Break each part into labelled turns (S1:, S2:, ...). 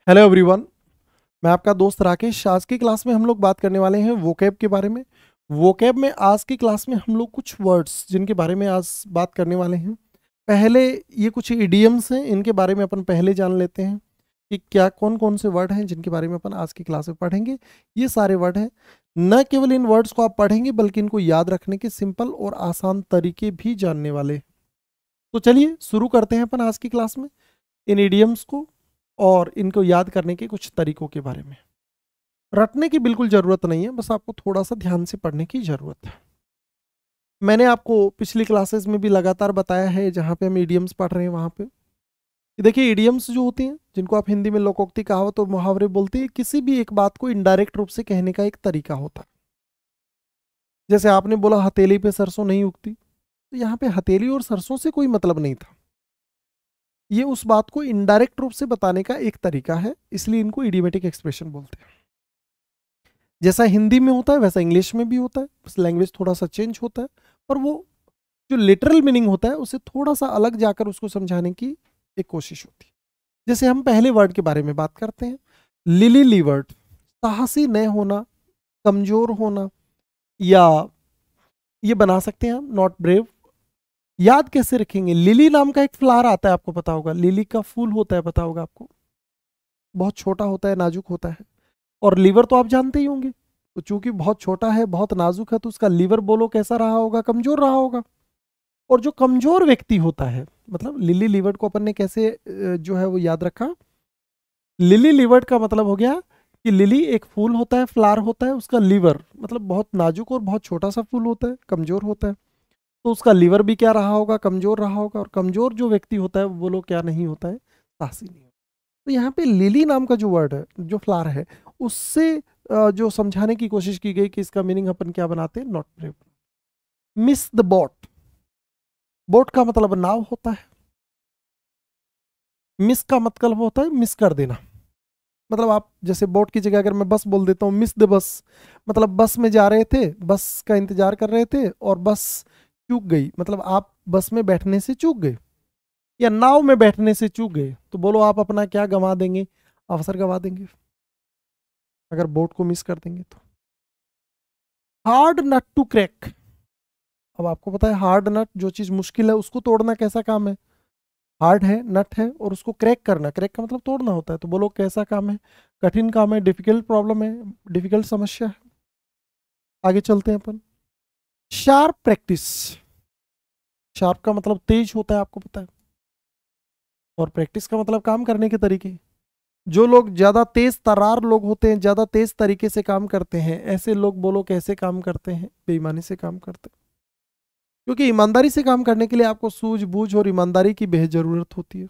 S1: Hello everyone. मैं आपका दोस्त राकेश। आज की क्लास में हम लोग बात करने वाले हैं वोकैब के बारे में। वोकैब में आज की क्लास में हम लोग कुछ वर्ड्स जिनके बारे में आज बात करने वाले हैं। पहले ये कुछ इडियम्स हैं, इनके बारे में अपन पहले जान लेते हैं कि क्या कौन कौन से वर्ड हैं जिनके बारे में अपन आज की क्लास में पढ़ेंगे। ये सारे वर्ड हैं। न केवल इन वर्ड्स को आप पढ़ेंगे बल्कि इनको याद रखने के सिंपल और आसान तरीके भी जानने वाले हैं। तो चलिए शुरू करते हैं अपन आज की क्लास में इन इडियम्स को और इनको याद करने के कुछ तरीकों के बारे में। रटने की बिल्कुल जरूरत नहीं है, बस आपको थोड़ा सा ध्यान से पढ़ने की जरूरत है। मैंने आपको पिछली क्लासेस में भी लगातार बताया है, जहां पे हम इडियम्स पढ़ रहे हैं वहां पे कि देखिए इडियम्स जो होती हैं, जिनको आप हिंदी में लोकोक्ति, कहावत और मुहावरे बोलते हैं, किसी भी एक बात को इनडायरेक्ट रूप से कहने का एक तरीका होता है। जैसे आपने बोला हथेली पे सरसों नहीं उगती, तो यहाँ पे हथेली और सरसों से कोई मतलब नहीं था। ये उस बात को इनडायरेक्ट रूप से बताने का एक तरीका है, इसलिए इनको इडियोमेटिक एक्सप्रेशन बोलते हैं। जैसा हिंदी में होता है वैसा इंग्लिश में भी होता है, बस लैंग्वेज थोड़ा सा चेंज होता है, पर वो जो लिटरल मीनिंग होता है उसे थोड़ा सा अलग जाकर उसको समझाने की एक कोशिश होती है। जैसे हम पहले वर्ड के बारे में बात करते हैं, लिली लीवर्ड, साहसी न होना, कमजोर होना, या ये बना सकते हैं हम नॉट ब्रेव। याद कैसे रखेंगे? लिली नाम का एक फ्लावर आता है, आपको पता होगा, लिली का फूल होता है, पता होगा आपको, बहुत छोटा होता है, नाजुक होता है। और लीवर तो आप जानते ही होंगे, तो चूंकि बहुत छोटा है, बहुत नाजुक है, तो उसका लीवर बोलो कैसा रहा होगा? कमजोर रहा होगा। और जो कमजोर व्यक्ति होता है, मतलब लिली लीवर्ड को अपन ने कैसे जो है वो याद रखा। लिली लीवर्ड का मतलब हो गया कि लिली एक फूल होता है, फ्लावर होता है, उसका लीवर मतलब बहुत नाजुक और बहुत छोटा सा फूल होता है, कमजोर होता है। तो उसका लीवर भी क्या रहा होगा? कमजोर रहा होगा। और कमजोर जो व्यक्ति होता है वो लोग क्या नहीं होता है? साहसी नहीं होता। तो यहाँ पे लिली नाम का जो वर्ड है, जो फ्लावर है, उससे जो समझाने की कोशिश की गई कि इसका मीनिंग अपन क्या बनाते हैं? Not brave. Miss the boat, boat का मतलब नाव होता है। मिस का मतलब होता है मिस कर देना। मतलब आप जैसे बोट की जगह अगर मैं बस बोल देता हूँ, मिस द बस, मतलब बस में जा रहे थे, बस का इंतजार कर रहे थे और बस चूक गई, मतलब आप बस में बैठने से चूक गए या नाव में बैठने से चूक गए, तो बोलो आप अपना क्या गंवा देंगे? अवसर गंवा देंगे अगर बोट को मिस कर देंगे तो। हार्ड नट टू क्रैक, अब आपको पता है हार्ड नट, जो चीज मुश्किल है उसको तोड़ना कैसा काम है? हार्ड है, नट है, और उसको क्रैक करना, क्रैक का मतलब तोड़ना होता है, तो बोलो कैसा काम है? कठिन काम है, डिफिकल्ट प्रॉब्लम है, डिफिकल्ट समस्या है। आगे चलते हैं अपन। शार्प प्रैक्टिस, शार्प का मतलब तेज होता है, आपको पता है, और प्रैक्टिस का मतलब काम करने के तरीके। जो लोग ज्यादा तेज तर्रार लोग होते हैं, ज्यादा तेज तरीके से काम करते हैं, ऐसे लोग बोलो कैसे काम करते हैं? बेईमानी से काम करते हैं। क्योंकि ईमानदारी से काम करने के लिए आपको सूझबूझ और ईमानदारी की बेहद जरूरत होती है।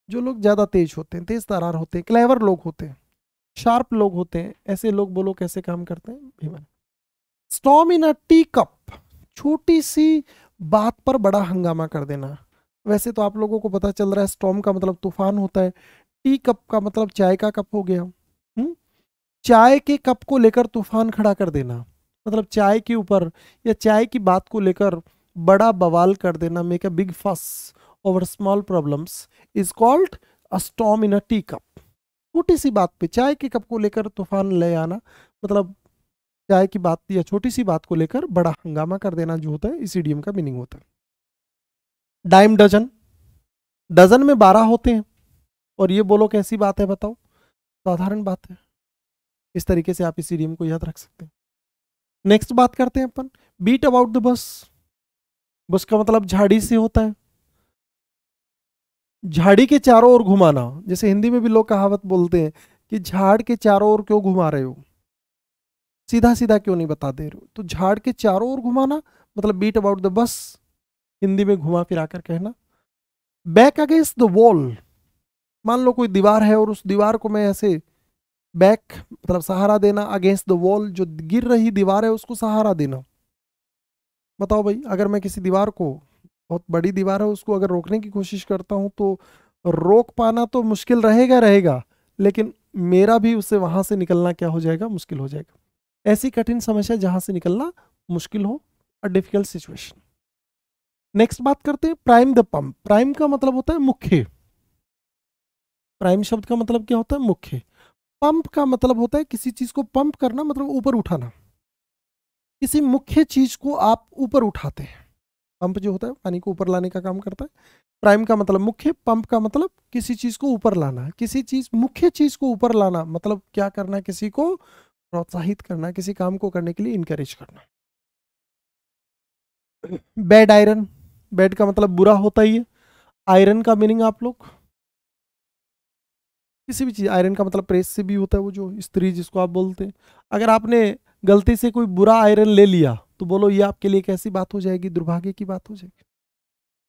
S1: जो लोग ज्यादा तेज होते हैं, तेज तर्रार होते हैं, क्लेवर लोग होते हैं, शार्प लोग होते हैं, ऐसे लोग बोलो कैसे काम करते हैं? बेईमान। स्टॉर्म इन अ टी कप, छोटी सी बात पर बड़ा हंगामा कर देना। वैसे तो आप लोगों को पता चल रहा है स्टॉर्म का मतलब तूफान होता है, टी कप का मतलब चाय का कप हो गया। चाय के कप को लेकर तूफान खड़ा कर देना, मतलब चाय के ऊपर या चाय की बात को लेकर बड़ा बवाल कर देना, मेक अ बिग फस over small problems is called a storm in a tea cup. छोटी सी बात पे चाय के कप को लेकर तूफान ले आना, मतलब चाय की बात या छोटी सी बात को लेकर बड़ा हंगामा कर देना, जो होता है इस इडियम का मीनिंग होता है। डाइम डजन, डजन में 12 होते हैं, और ये बोलो कैसी बात है? बताओ, साधारण बात है। इस तरीके से आप इस इडियम को याद रख सकते हैं। नेक्स्ट बात करते हैं अपन, बीट अबाउट द बस। बस का मतलब झाड़ी से होता है, झाड़ी के चारों ओर घुमाना। जैसे हिंदी में भी लोग कहावत बोलते हैं कि झाड़ के चारों ओर क्यों घुमा रहे हो, सीधा सीधा क्यों नहीं बता दे रहे हो? तो झाड़ के चारों ओर घुमाना मतलब beat about the bus, Hindi में घुमा फिरा कर कहना। बैक अगेंस्ट द वॉल, मान लो कोई दीवार है और उस दीवार को मैं ऐसे बैक मतलब सहारा देना, अगेंस्ट द वॉल जो गिर रही दीवार है उसको सहारा देना। बताओ भाई, अगर मैं किसी दीवार को, बहुत बड़ी दीवार है, उसको अगर रोकने की कोशिश करता हूं तो रोक पाना तो मुश्किल रहेगा रहेगा, लेकिन मेरा भी उससे वहां से निकलना क्या हो जाएगा? मुश्किल हो जाएगा। ऐसी कठिन समस्या जहां से निकलना मुश्किल हो, अ डिफिकल्ट सिचुएशन। नेक्स्ट बात करते हैं प्राइम द पंप। प्राइम का मतलब होता है मुख्य, प्राइम शब्द का मतलब क्या होता है? मुख्य। पंप का मतलब होता है किसी चीज को पंप करना, मतलब ऊपर उठाना। किसी मुख्य चीज को आप ऊपर उठाते हैं। पंप जो होता है पानी को ऊपर लाने का काम करता है। प्राइम का मतलब मुख्य, पंप का मतलब किसी चीज को ऊपर लाना। किसी चीज, मुख्य चीज को ऊपर लाना मतलब क्या करना? किसी को प्रोत्साहित करना, किसी काम को करने के लिए इनकरेज करना। बेड आयरन, बेड का मतलब बुरा होता ही है। आयरन का मीनिंग आप लोग किसी भी चीज, आयरन का मतलब प्रेस से भी होता है, वो जो स्त्री जिसको आप बोलते हैं। अगर आपने गलती से कोई बुरा आयरन ले लिया तो बोलो ये आपके लिए कैसी बात हो जाएगी? दुर्भाग्य की बात हो जाएगी।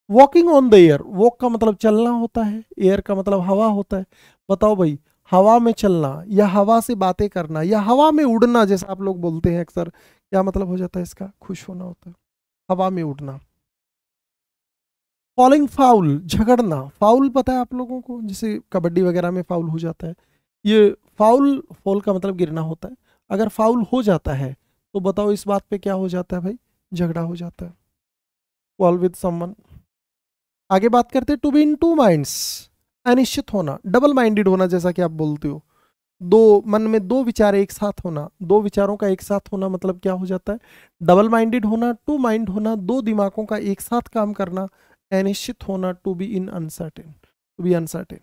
S1: Walking on the air, walk का मतलब चलना होता है, एयर का मतलब हवा होता है। बताओ भाई, हवा में चलना या हवा से बातें करना या हवा में उड़ना, जैसा आप लोग बोलते हैं अक्सर, क्या मतलब हो जाता है इसका? खुश होना होता है, हवा में उड़ना। Falling foul, झगड़ना। फाउल पता है आप लोगों को, जैसे कबड्डी वगैरह में फाउल हो जाता है, ये फाउल, फॉल का मतलब गिरना होता है। अगर फाउल हो जाता है तो बताओ इस बात पे क्या हो जाता है भाई? झगड़ा हो जाता है। Quarrel with someone. आगे बात करते हैं to be in two minds, अनिश्चित होना, डबल माइंडेड होना, जैसा कि आप बोलते हो। दो मन में दो विचार एक साथ होना, दो विचारों का एक साथ होना मतलब क्या हो जाता है? डबल माइंडेड होना। टू माइंड होना, दो दिमागों का एक साथ काम करना। अनिश्चित होना, to be in uncertain, to be uncertain.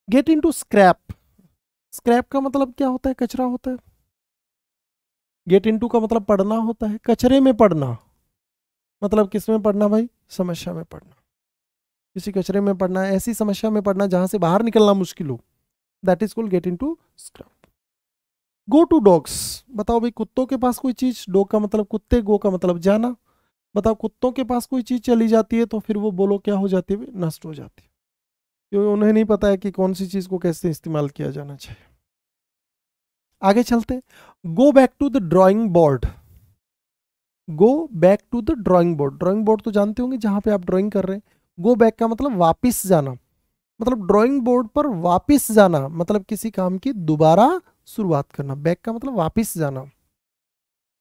S1: Get into scrape, scrape का मतलब क्या होता है? कचरा होता है। गेट इन टू का मतलब पढ़ना होता है, कचरे में पढ़ना मतलब किस में पढ़ना भाई? समस्या में पढ़ना। किसी कचरे में पढ़ना, ऐसी समस्या में पढ़ना जहां से बाहर निकलना मुश्किल हो, that is called get into scrape. Go to dogs, बताओ भाई कुत्तों के पास कोई चीज, डॉग का मतलब कुत्ते, गो का मतलब जाना। बताओ कुत्तों के पास कोई चीज चली जाती है तो फिर वो बोलो क्या हो जाती है? नष्ट हो जाती है, क्योंकि उन्हें नहीं पता है कि कौन सी चीज को कैसे इस्तेमाल किया जाना चाहिए। आगे चलते, go back to the drawing board. Go back to the drawing board, drawing board तो जानते होंगे जहां पे आप ड्राइंग कर रहे हैं। गो बैक का मतलब वापिस जाना, मतलब ड्राइंग बोर्ड पर वापिस जाना मतलब किसी काम की दोबारा शुरुआत करना। बैक का मतलब वापिस जाना।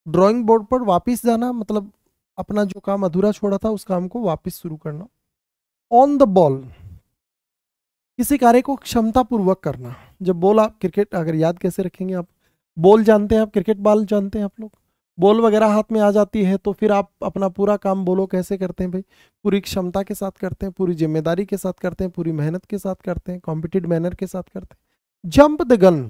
S1: ड्राइंग बोर्ड पर वापिस जाना मतलब अपना जो काम अधूरा छोड़ा था उस काम को वापिस शुरू करना। ऑन द बॉल, किसी कार्य को क्षमता पूर्वक करना। जब बॉल, आप क्रिकेट अगर याद कैसे रखेंगे आप? बॉल जानते हैं आप, क्रिकेट बॉल जानते हैं आप लोग? बॉल वगैरह हाथ में आ जाती है तो फिर आप अपना पूरा काम बोलो कैसे करते हैं भाई? पूरी क्षमता के साथ करते हैं, पूरी जिम्मेदारी के साथ करते हैं, पूरी मेहनत के साथ करते हैं, कॉम्पिटिटिव मैनर के साथ करते हैं। जंप द गन,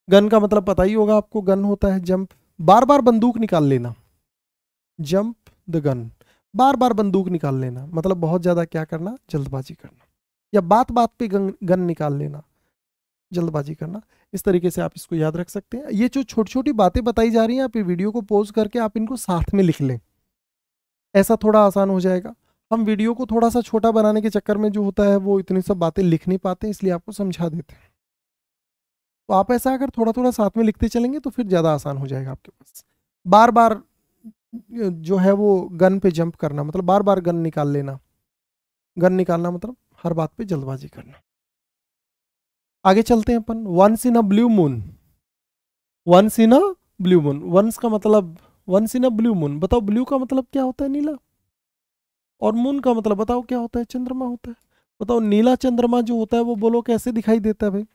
S1: गन का मतलब पता ही होगा आपको, गन होता है जंप। बार बार बंदूक निकाल लेना, जंप द गन, बार बार बंदूक निकाल लेना मतलब बहुत ज्यादा क्या करना? जल्दबाजी करना, या बात बात पे गन निकाल लेना, जल्दबाजी करना। इस तरीके से आप इसको याद रख सकते हैं। ये जो छोटी छोटी बातें बताई जा रही हैं, आप ये वीडियो को पॉज करके आप इनको साथ में लिख लें, ऐसा थोड़ा आसान हो जाएगा। हम वीडियो को थोड़ा सा छोटा बनाने के चक्कर में जो होता है वो इतनी सब बातें लिख नहीं पाते, इसलिए आपको समझा देते हैं। तो आप ऐसा अगर थोड़ा थोड़ा साथ में लिखते चलेंगे तो फिर ज़्यादा आसान हो जाएगा आपके पास। बार बार जो है वो गन पे जंप करना मतलब बार बार गन निकाल लेना, गन निकालना मतलब हर बात पे जल्दबाजी करना। आगे चलते हैं अपन, once in a blue moon. Once in a blue moon, once का मतलब, once in a blue moon, बताओ ब्लू का मतलब क्या होता है? नीला। और मून का मतलब बताओ क्या होता है? चंद्रमा होता है। बताओ नीला चंद्रमा जो होता है वो बोलो कैसे दिखाई देता है भाई?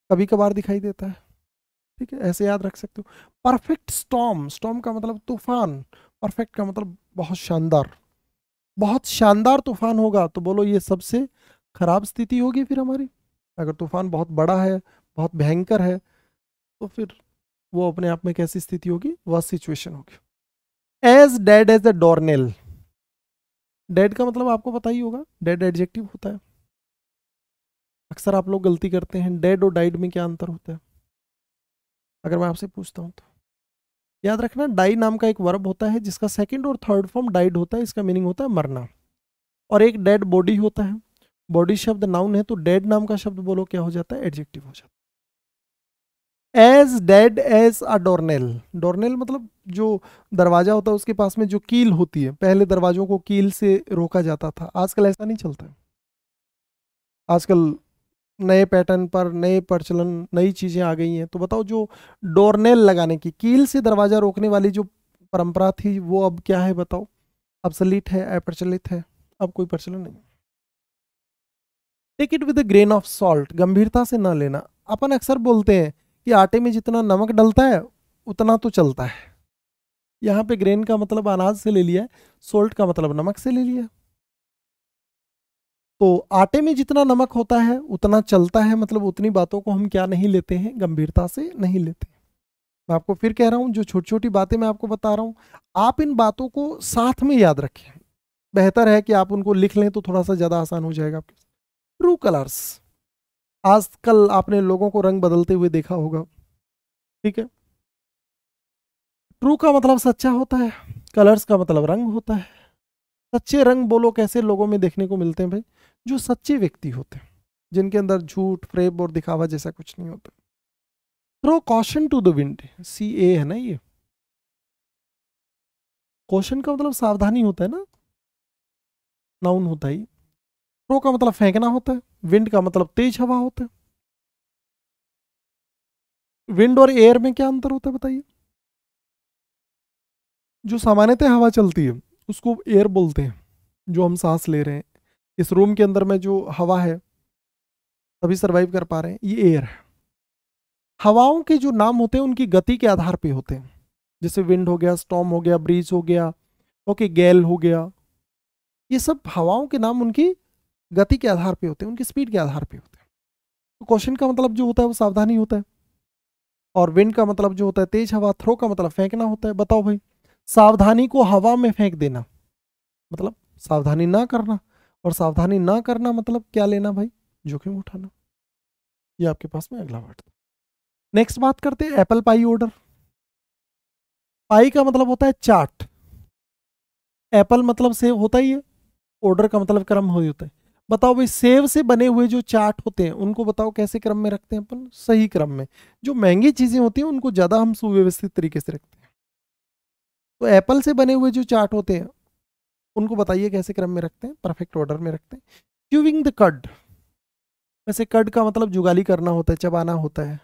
S1: कभी कभार दिखाई देता है, ठीक है, ऐसे याद रख सकते हो। परफेक्ट स्टॉर्म, स्टॉर्म का मतलब तूफान, परफेक्ट का मतलब बहुत शानदार, बहुत शानदार तूफान होगा तो बोलो ये सबसे खराब स्थिति होगी फिर हमारी। अगर तूफान बहुत बड़ा है, बहुत भयंकर है, तो फिर वो अपने आप में कैसी स्थिति होगी? वह सिचुएशन होगी। As dead as the doornail, dead का मतलब आपको पता ही होगा, डेड एडजेक्टिव होता है। अक्सर आप लोग गलती करते हैं, डेड और डाइड में क्या अंतर होता है अगर मैं आपसे पूछता हूं तो? याद रखना, डाई नाम का एक वर्ब होता है जिसका सेकंड और थर्ड फॉर्म डाइड होता है, इसका मीनिंग होता है मरना। और एक डेड बॉडी होता है, बॉडी शब्द नाउन है तो डेड नाम का शब्द बोलो क्या हो जाता है? एडजेक्टिव हो जाता है। एज डेड एज अ डोरनेल, डोरनेल मतलब जो दरवाजा होता है उसके पास में जो कील होती है, पहले दरवाजों को कील से रोका जाता था, आजकल ऐसा नहीं चलता है। आजकल नए पैटर्न पर नए प्रचलन, नई चीजें आ गई हैं। तो बताओ जो डोरनेल लगाने की, कील से दरवाजा रोकने वाली जो परंपरा थी वो अब क्या है बताओ? अबसलीट है, अप्रचलित है, अब कोई प्रचलन नहीं। Take it with a grain of salt, गंभीरता से ना लेना। अपन अक्सर बोलते हैं कि आटे में जितना नमक डलता है उतना तो चलता है। यहाँ पे ग्रेन का मतलब अनाज से ले लिया है, सोल्ट का मतलब नमक से ले लिया है। तो आटे में जितना नमक होता है उतना चलता है, मतलब उतनी बातों को हम क्या नहीं लेते हैं, गंभीरता से नहीं लेते। मैं आपको फिर कह रहा हूं, जो छोटी छोटी बातें मैं आपको बता रहा हूं, आप इन बातों को साथ में याद रखें। बेहतर है कि आप उनको लिख लें तो थोड़ा सा ज्यादा आसान हो जाएगा आपके। ट्रू कलर्स, आजकल आपने लोगों को रंग बदलते हुए देखा होगा, ठीक है। ट्रू का मतलब सच्चा होता है, कलर्स का मतलब रंग होता है। सच्चे रंग बोलो कैसे लोगों में देखने को मिलते हैं भाई, जो सच्चे व्यक्ति होते हैं, जिनके अंदर झूठ, फ्रेब और दिखावा जैसा कुछ नहीं होता। Throw caution to the wind, CA है ना ये। कॉशन का मतलब सावधानी होता है ना, नाउन होता है। थ्रो का मतलब फेंकना होता है, विंड का मतलब तेज हवा होता है। विंड और एयर में क्या अंतर होता है बताइए। जो सामान्यतः हवा चलती है उसको एयर बोलते हैं, जो हम सांस ले रहे हैं, इस रूम के अंदर में जो हवा है तभी सरवाइव कर पा रहे हैं, ये एयर है। हवाओं के जो नाम होते हैं उनकी गति के आधार पे होते हैं, जैसे विंड हो गया, स्टॉर्म हो गया, ब्रीज हो गया, ओके, गैल हो गया। ये सब हवाओं के नाम उनकी गति के आधार पे होते हैं, उनकी स्पीड के आधार पे होते हैं। तो क्वेश्चन का मतलब जो होता है वो सावधानी होता है, और विंड का मतलब जो होता है तेज हवा, थ्रो का मतलब फेंकना होता है। बताओ भाई, सावधानी को हवा में फेंक देना मतलब सावधानी ना करना, और सावधानी ना करना मतलब क्या लेना भाई, जोखिम उठाना। ये आपके पास में अगला वर्ड था। नेक्स्ट बात करते हैं एप्पल पाई ऑर्डर। पाई का मतलब होता है चाट, एप्पल मतलब सेब होता ही है, ऑर्डर का मतलब क्रम हो होता है। बताओ भाई, सेब से बने हुए जो चाट होते हैं उनको बताओ कैसे क्रम में रखते हैं अपन, सही क्रम में। जो महंगी चीजें होती हैं उनको ज्यादा हम सुव्यवस्थित तरीके से रखते हैं। तो एप्पल से बने हुए जो चाट होते हैं उनको बताइए कैसे क्रम में रखते हैं, परफेक्ट ऑर्डर में रखते हैं। च्यूइंग द कड, वैसे कड का मतलब जुगाली करना होता है, चबाना होता है।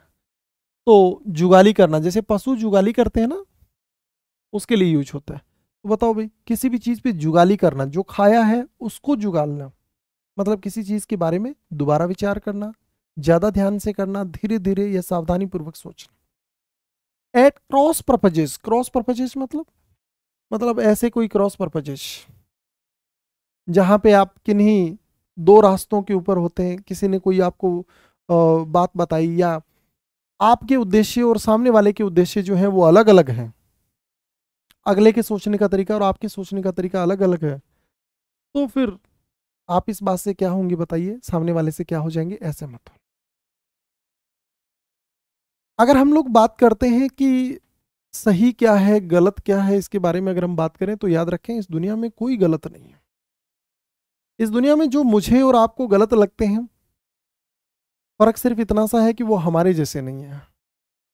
S1: तो जुगाली करना, जैसे पशु जुगाली करते हैं ना, उसके लिए यूज होता है। तो बताओ भाई, किसी भी चीज पे जुगाली करना, जो खाया है उसको जुगालना, मतलब किसी चीज के बारे में दोबारा विचार करना, ज्यादा ध्यान से करना, धीरे धीरे या सावधानी पूर्वक सोचना। At cross purposes, cross purposes मतलब ऐसे कोई क्रॉस पर्पजेस जहां पे आप किन्हीं दो रास्तों के ऊपर होते हैं, किसी ने कोई आपको बात बताई, या आपके उद्देश्य और सामने वाले के उद्देश्य जो है वो अलग अलग हैं, अगले के सोचने का तरीका और आपके सोचने का तरीका अलग अलग है, तो फिर आप इस बात से क्या होंगे बताइए, सामने वाले से क्या हो जाएंगे, ऐसे मत हो। अगर हम लोग बात करते हैं कि सही क्या है गलत क्या है, इसके बारे में अगर हम बात करें तो याद रखें, इस दुनिया में कोई गलत नहीं है। इस दुनिया में जो मुझे और आपको गलत लगते हैं, फर्क सिर्फ इतना सा है कि वो हमारे जैसे नहीं है।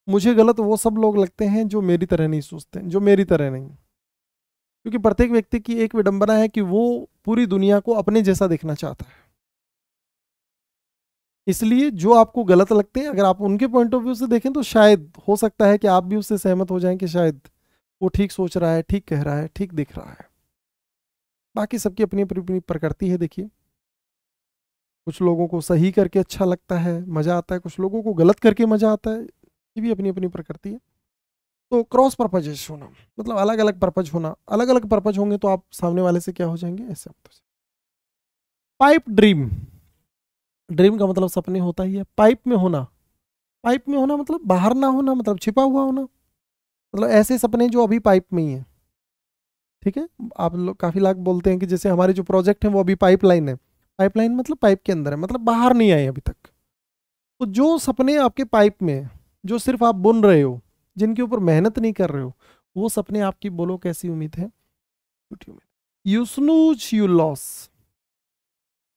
S1: मुझे गलत वो सब लोग लगते हैं जो मेरी तरह नहीं सोचते, जो मेरी तरह नहीं, क्योंकि प्रत्येक व्यक्ति की एक विडंबना है कि वो पूरी दुनिया को अपने जैसा देखना चाहता है। इसलिए जो आपको गलत लगते हैं, अगर आप उनके पॉइंट ऑफ व्यू से देखें तो शायद हो सकता है कि आप भी उससे सहमत हो जाएं कि शायद वो ठीक सोच रहा है, ठीक कह रहा है, ठीक दिख रहा है। बाकी सबकी अपनी अपनी अपनी प्रकृति है। देखिए, कुछ लोगों को सही करके अच्छा लगता है, मजा आता है, कुछ लोगों को गलत करके मजा आता है, ये भी अपनी अपनी प्रकृति है। तो क्रॉस पर्पजेस होना मतलब अलग अलग पर्पज होना, अलग अलग पर्पज होंगे तो आप सामने वाले से क्या हो जाएंगे, ऐसे। पाइप ड्रीम, ड्रीम का मतलब सपने होता ही है। पाइप में होना, पाइप में होना मतलब बाहर ना होना, मतलब छिपा हुआ होना, मतलब ऐसे सपने जो अभी पाइप में ही है। ठीक है, आप लोग काफी लोग बोलते हैं कि जैसे हमारे जो प्रोजेक्ट है वो अभी पाइपलाइन है। पाइपलाइन मतलब पाइप के अंदर है, मतलब बाहर नहीं आए अभी तक। तो जो सपने आपके पाइप में है, जो सिर्फ आप बुन रहे हो, जिनके ऊपर मेहनत नहीं कर रहे हो, वो सपने आपकी बोलो कैसी उम्मीद है, झूठी उम्मीद। You snooze you loss,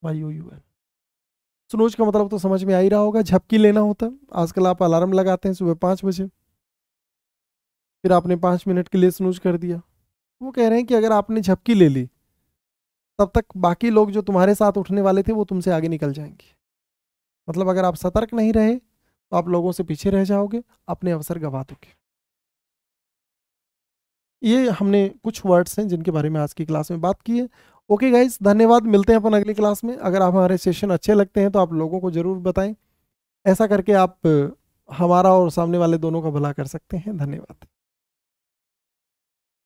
S1: YOUN। Snooze का मतलब तो समझ में आ ही रहा होगा, झपकी लेना होता है। आजकल आप अलार्म लगाते हैं सुबह 5 बजे, फिर आपने 5 मिनट के लिए स्नूज कर दिया। वो कह रहे हैं कि अगर आपने झपकी ले ली तब तक बाकी लोग जो तुम्हारे साथ उठने वाले थे वो तुमसे आगे निकल जाएंगे। मतलब अगर आप सतर्क नहीं रहे तो आप लोगों से पीछे रह जाओगे, अपने अवसर गवा दोगे। ये हमने कुछ वर्ड्स हैं जिनके बारे में आज की क्लास में बात की है, ओके गाइज, धन्यवाद। मिलते हैं अपन अगली क्लास में। अगर आप हमारे सेशन अच्छे लगते हैं तो आप लोगों को ज़रूर बताएं। ऐसा करके आप हमारा और सामने वाले दोनों का भला कर सकते हैं। धन्यवाद।